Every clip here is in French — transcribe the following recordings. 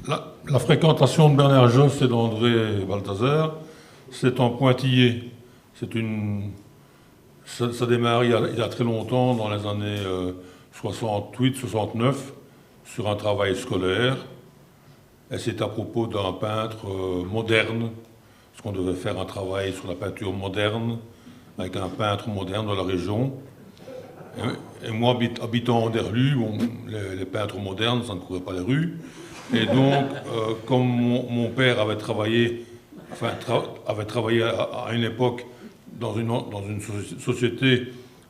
La fréquentation de Bernard Josse et d'André Balthazar, c'est en pointillé. Ça démarre il y a très longtemps, dans les années 68-69, sur un travail scolaire. Et c'est à propos d'un peintre moderne, parce qu'on devait faire un travail sur la peinture moderne, avec un peintre moderne de la région. Et moi, habitant en Derlu, bon, les peintres modernes, ça ne courait pas les rues. Et donc, comme mon père avait travaillé, à une époque dans une société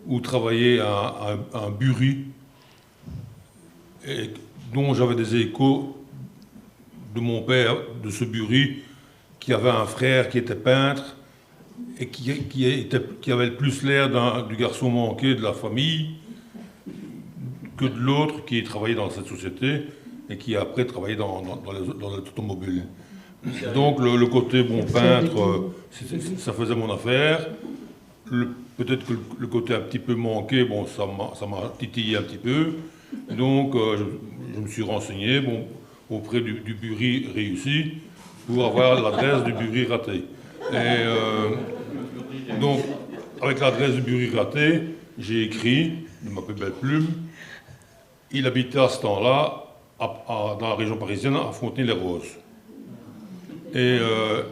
où travaillait un buri, et dont j'avais des échos de mon père, de ce buri, qui avait un frère qui était peintre et qui avait le plus l'air du garçon manqué de la famille que de l'autre qui travaillait dans cette société et qui après travaillait dans l'automobile. Donc le côté bon peintre, ça faisait mon affaire. Peut-être que le côté un petit peu manqué, bon, ça m'a titillé un petit peu. Donc je me suis renseigné auprès du buri réussi pour avoir l'adresse du buri raté. Et donc, avec l'adresse du buri raté, j'ai écrit, de ma plus belle plume, il habitait à ce temps-là, dans la région parisienne, à Fontenay-les-Roses. Et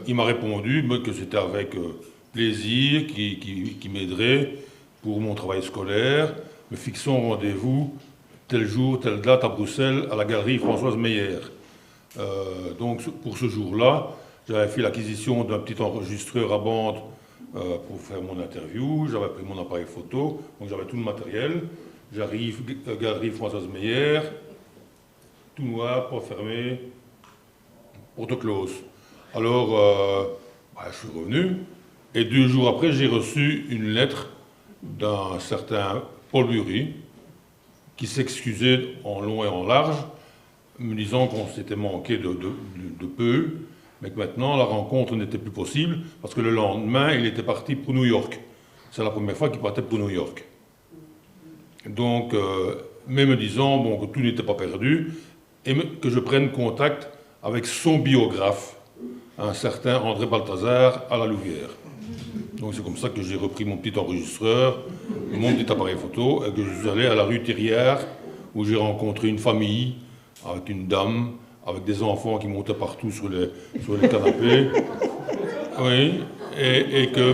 il m'a répondu que c'était avec plaisir qui m'aiderait pour mon travail scolaire. Me fixons rendez-vous tel jour, telle date à Bruxelles, à la galerie Françoise Meyer. Donc pour ce jour-là, j'avais fait l'acquisition d'un petit enregistreur à bande pour faire mon interview. J'avais pris mon appareil photo, donc j'avais tout le matériel. J'arrive, galerie Françoise Meyer, tout noir, pas fermé, porte close. Alors, je suis revenu, et 2 jours après, j'ai reçu une lettre d'un certain Paul Bury, qui s'excusait en long et en large, me disant qu'on s'était manqué de peu, mais que maintenant la rencontre n'était plus possible, parce que le lendemain, il était parti pour New York. C'est la première fois qu'il partait pour New York. Donc, mais me disant que tout n'était pas perdu, et que je prenne contact avec son biographe, un certain André Balthazar à la Louvière. Donc c'est comme ça que j'ai repris mon petit enregistreur, mon petit appareil photo, et que je suis allé à la rue Thiriard, où j'ai rencontré une famille, avec une dame, avec des enfants qui montaient partout sur les canapés. Oui, et que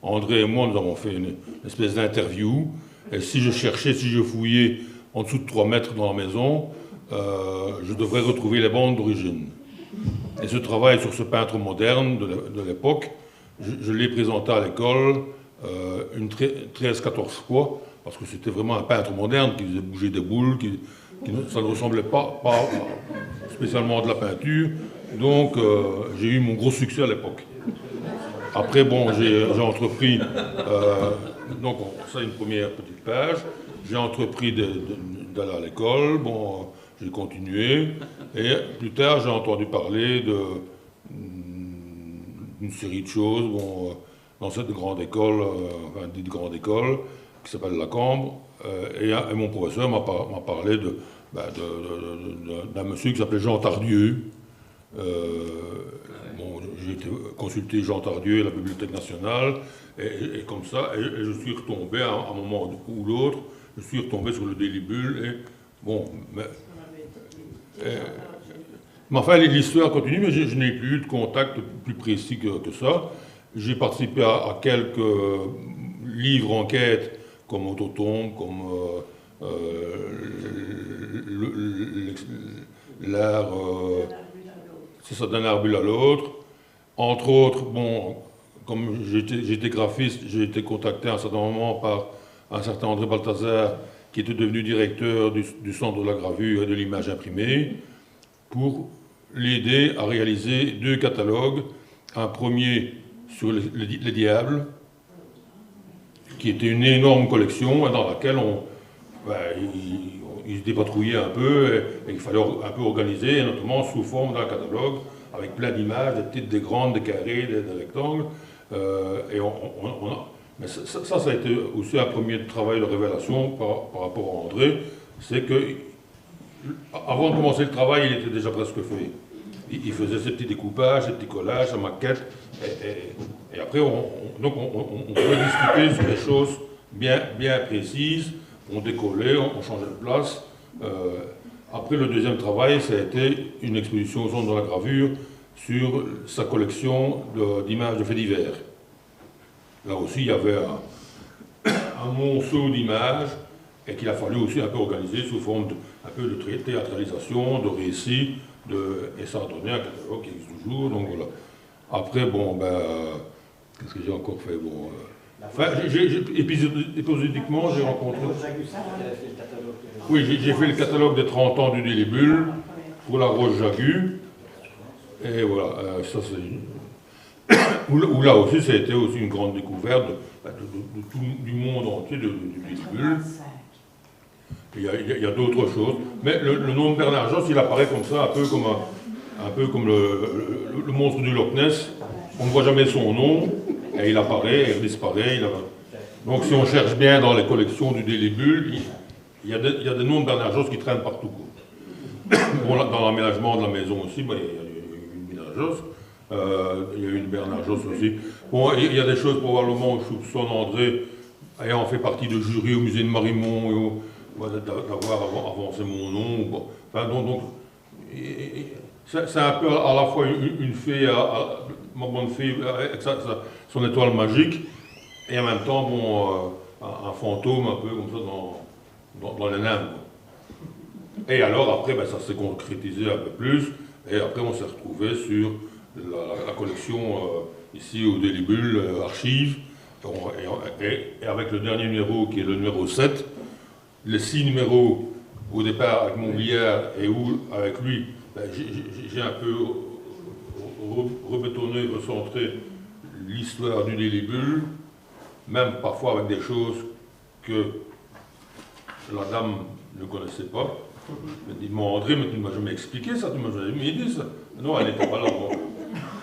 André et moi, nous avons fait une espèce d'interview. Et si je fouillais en dessous de 3 mètres dans la maison, je devrais retrouver les bandes d'origine. Et ce travail sur ce peintre moderne de l'époque, je l'ai présenté à l'école 13-14 fois, parce que c'était vraiment un peintre moderne qui faisait bouger des boules, ça ne ressemblait pas spécialement à de la peinture. Donc j'ai eu mon gros succès à l'époque. Après, j'ai entrepris, donc ça une première petite page, j'ai entrepris d'aller à l'école, j'ai continué, et plus tard j'ai entendu parler d'une série de choses dans cette grande école, dite grande école, qui s'appelle la Cambre, et mon professeur m'a parlé d'un monsieur qui s'appelait Jean Tardieu. J'ai été consulter Jean Tardieu à la Bibliothèque nationale, et comme ça, et je suis retombé à un moment ou l'autre, je suis retombé sur le Daily Bull, mais enfin, l'histoire continue, mais je n'ai plus eu de contact plus précis que ça. J'ai participé à quelques livres enquêtes, comme Autotombe, comme l'art, c'est ça, d'un arbre à l'autre. Entre autres, comme j'étais graphiste, j'ai été contacté à un certain moment par un certain André Balthazar, qui était devenu directeur du Centre de la gravure et de l'image imprimée, pour l'aider à réaliser 2 catalogues. Un premier sur les diables, qui était une énorme collection dans laquelle ils se dépatrouillaient un peu, et il fallait un peu organiser, et notamment sous forme d'un catalogue, avec plein d'images, des petites, des grandes, des carrés, des rectangles. Mais ça a été aussi un premier travail de révélation par rapport à André, c'est que avant de commencer le travail, il était déjà presque fait. Il faisait ses petits découpages, ses petits collages, sa maquette, et après, on pouvait discuter sur des choses bien précises. On décollait, on changeait de place. Après, le deuxième travail, ça a été une exposition au centre de la gravure sur sa collection d'images de faits divers. Là aussi, il y avait un monceau d'images et qu'il a fallu aussi un peu organiser sous forme un peu de théâtralisation, de récits, et ça a donné un catalogue qui existe toujours. Donc voilà. Après, bon, qu'est-ce que j'ai encore fait? Bon, épisodiquement, j'ai rencontré. Oui, j'ai fait le catalogue des 30 ans du Délibule pour la Rose Jagu. Et voilà, ça c'est. Où là aussi, ça a été aussi une grande découverte du monde entier du Délibule. Il y a d'autres choses. Mais le nom de Bernard Josse, il apparaît comme ça, un peu comme le monstre du Loch Ness. On ne voit jamais son nom, et il apparaît, il disparaît. Donc si on cherche bien dans les collections du Délibule, il y a des noms de Bernard Josse qui traînent partout. Bon, dans l'aménagement de la maison aussi, il y a eu une Bernard Josse. Il y a eu une Bernard Josse aussi. Bon, il y a des choses probablement où je soupçonne André, ayant fait partie de jury au musée de Marimont, d'avoir avancé mon nom. Bon. Enfin, donc c'est un peu à la fois une fée, ma bonne fée, avec son étoile magique, et en même temps, bon, un fantôme un peu comme ça dans les limbes. Et alors, après, ça s'est concrétisé un peu plus, et après, on s'est retrouvé sur la collection ici au Délibule, archives, et avec le dernier numéro qui est le numéro 7, les 6 numéros au départ avec Montbéliard et où avec lui, j'ai un peu rebétonné, recentré l'histoire du Délibule, même parfois avec des choses que la dame ne connaissait pas. Elle dit, mais André, mais tu ne m'as jamais expliqué ça, tu ne m'as jamais dit ça. Non, elle n'était pas là. Bon.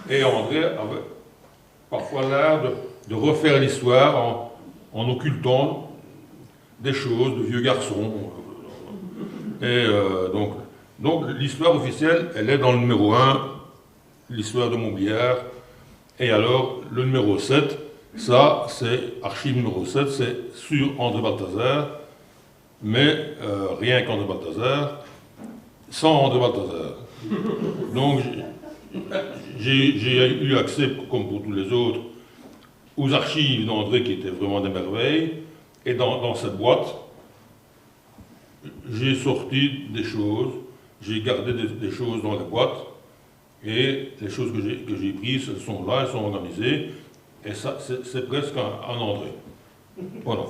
Et André avait parfois l'air de refaire l'histoire en occultant des choses de vieux garçons. Et donc l'histoire officielle, elle est dans le numéro 1, l'histoire de Montbéliard. Et alors, le numéro 7, ça, c'est archive numéro 7, c'est sur André Balthazar, mais rien qu'André Balthazar, sans André Balthazar. Donc, j'ai eu accès, comme pour tous les autres, aux archives d'André qui étaient vraiment des merveilles. Et dans cette boîte, j'ai sorti des choses, j'ai gardé des choses dans la boîte, et les choses que j'ai prises, elles sont là, elles sont organisées, et ça, c'est presque un André. Voilà.